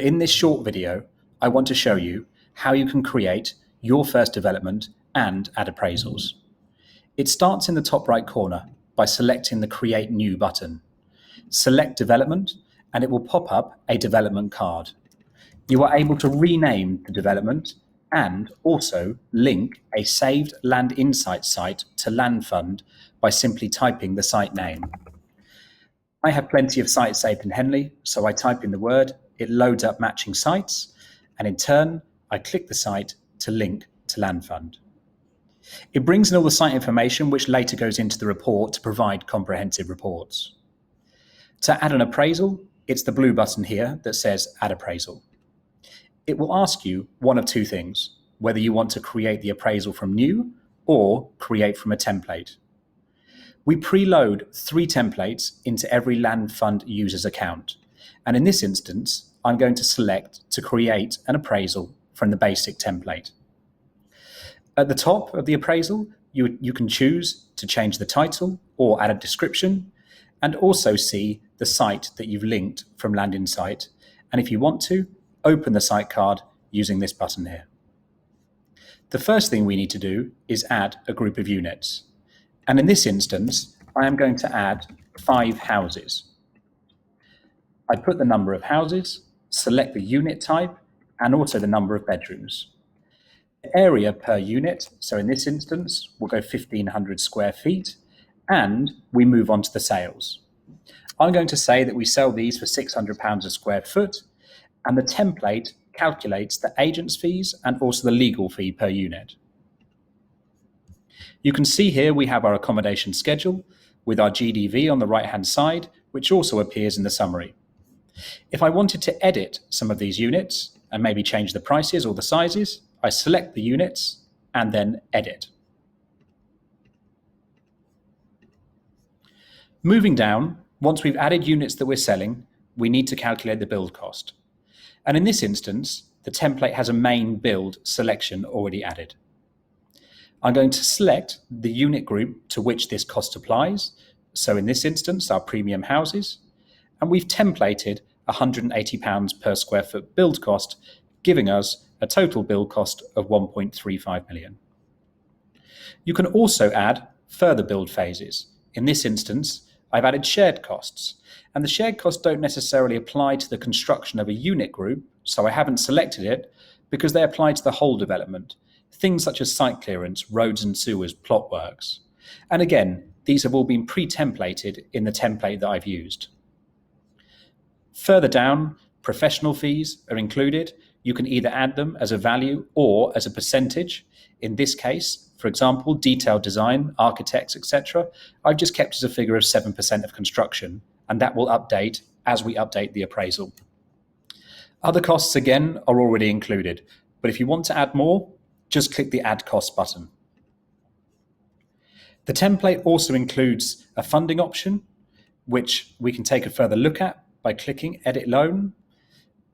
In this short video, I want to show you how you can create your first development and add appraisals. It starts in the top right corner by selecting the Create New button. Select Development and it will pop up a development card. You are able to rename the development and also link a saved LandInsight site to LandFund by simply typing the site name. I have plenty of sites saved in Henley, so I type in the word, it loads up matching sites, and in turn, I click the site to link to LandFund. It brings in all the site information which later goes into the report to provide comprehensive reports. To add an appraisal, it's the blue button here that says Add Appraisal. It will ask you one of two things, whether you want to create the appraisal from new or create from a template. We preload 3 templates into every LandFund user's account, and in this instance, I'm going to select to create an appraisal from the basic template. At the top of the appraisal, you can choose to change the title or add a description, and also see the site that you've linked from LandInsight, and if you want to, open the site card using this button here. The first thing we need to do is add a group of units. And in this instance, I am going to add 5 houses. I put the number of houses, select the unit type, and also the number of bedrooms. The area per unit, so in this instance, we'll go 1,500 square feet, and we move on to the sales. I'm going to say that we sell these for £600 a square foot, and the template calculates the agent's fees and also the legal fee per unit. You can see here we have our accommodation schedule with our GDV on the right-hand side, which also appears in the summary. If I wanted to edit some of these units and maybe change the prices or the sizes, I select the units and then edit. Moving down, once we've added units that we're selling, we need to calculate the build cost. And in this instance, the template has a main build selection already added. I'm going to select the unit group to which this cost applies. So in this instance, our premium houses, and we've templated £180 per square foot build cost, giving us a total build cost of 1.35 million. You can also add further build phases. In this instance, I've added shared costs, and the shared costs don't necessarily apply to the construction of a unit group, so I haven't selected it because they apply to the whole development. Things such as site clearance, roads and sewers, plot works. And again, these have all been pre-templated in the template that I've used. Further down, professional fees are included. You can either add them as a value or as a percentage. In this case, for example, detailed design, architects, etc., I've just kept as a figure of 7% of construction, and that will update as we update the appraisal. Other costs, again, are already included, but if you want to add more, just click the Add Cost button. The template also includes a funding option, which we can take a further look at by clicking Edit Loan.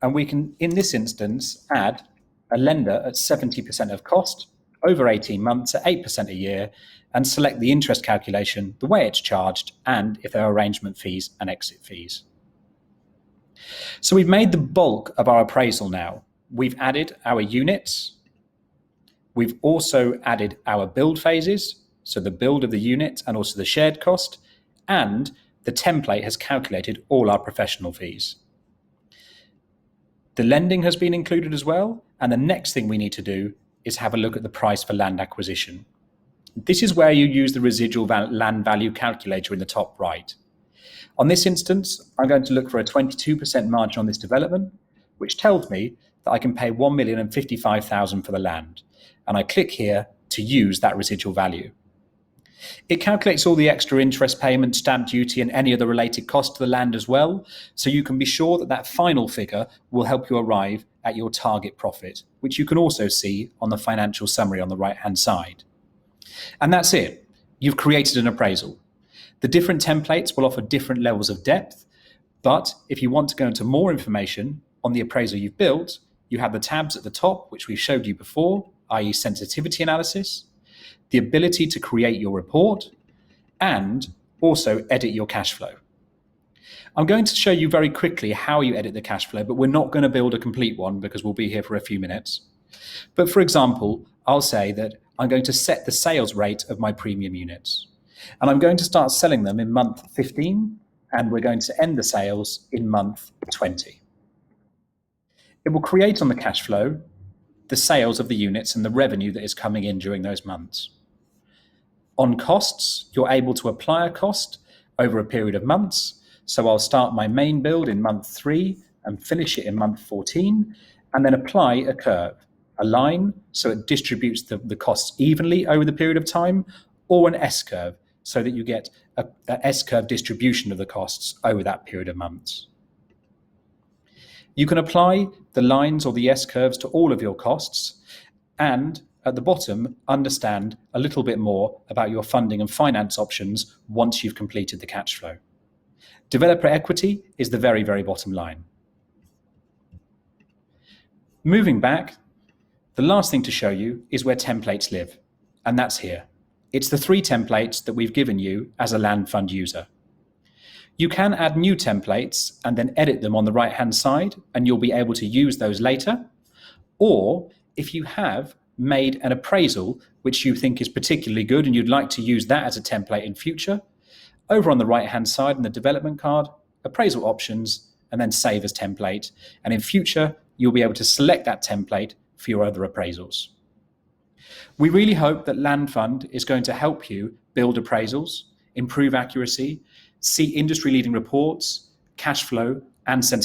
And we can, in this instance, add a lender at 70% of cost, over 18 months at 8% a year, and select the interest calculation, the way it's charged, and if there are arrangement fees and exit fees. So we've made the bulk of our appraisal now. We've added our units. We've also added our build phases, so the build of the unit and also the shared cost, and the template has calculated all our professional fees. The lending has been included as well, and the next thing we need to do is have a look at the price for land acquisition. This is where you use the residual land value calculator in the top right. On this instance, I'm going to look for a 22% margin on this development, which tells me that I can pay £1,055,000 for the land. And I click here to use that residual value. It calculates all the extra interest payments, stamp duty, and any other related costs to the land as well, so you can be sure that that final figure will help you arrive at your target profit, which you can also see on the financial summary on the right-hand side. And that's it. You've created an appraisal. The different templates will offer different levels of depth, but if you want to go into more information on the appraisal you've built, you have the tabs at the top, which we showed you before, i.e. sensitivity analysis, the ability to create your report, and also edit your cash flow. I'm going to show you very quickly how you edit the cash flow, but we're not going to build a complete one because we'll be here for a few minutes. But for example, I'll say that I'm going to set the sales rate of my premium units. And I'm going to start selling them in month 15, and we're going to end the sales in month 20. It will create on the cash flow the sales of the units and the revenue that is coming in during those months. On costs, you're able to apply a cost over a period of months. So I'll start my main build in month 3 and finish it in month 14, and then apply a curve, a line, so it distributes the costs evenly over the period of time, or an S-curve, so that you get an S-curve distribution of the costs over that period of months. You can apply the lines or the S-curves to all of your costs, and at the bottom, understand a little bit more about your funding and finance options once you've completed the cash flow. Developer equity is the very, very bottom line. Moving back, the last thing to show you is where templates live, and that's here. It's the 3 templates that we've given you as a LandFund user. You can add new templates and then edit them on the right-hand side, and you'll be able to use those later. Or if you have made an appraisal which you think is particularly good and you'd like to use that as a template in future, over on the right-hand side in the development card, appraisal options, and then save as template. And in future, you'll be able to select that template for your other appraisals. We really hope that LandFund is going to help you build appraisals, improve accuracy, see industry-leading reports, cash flow, and sensitivity.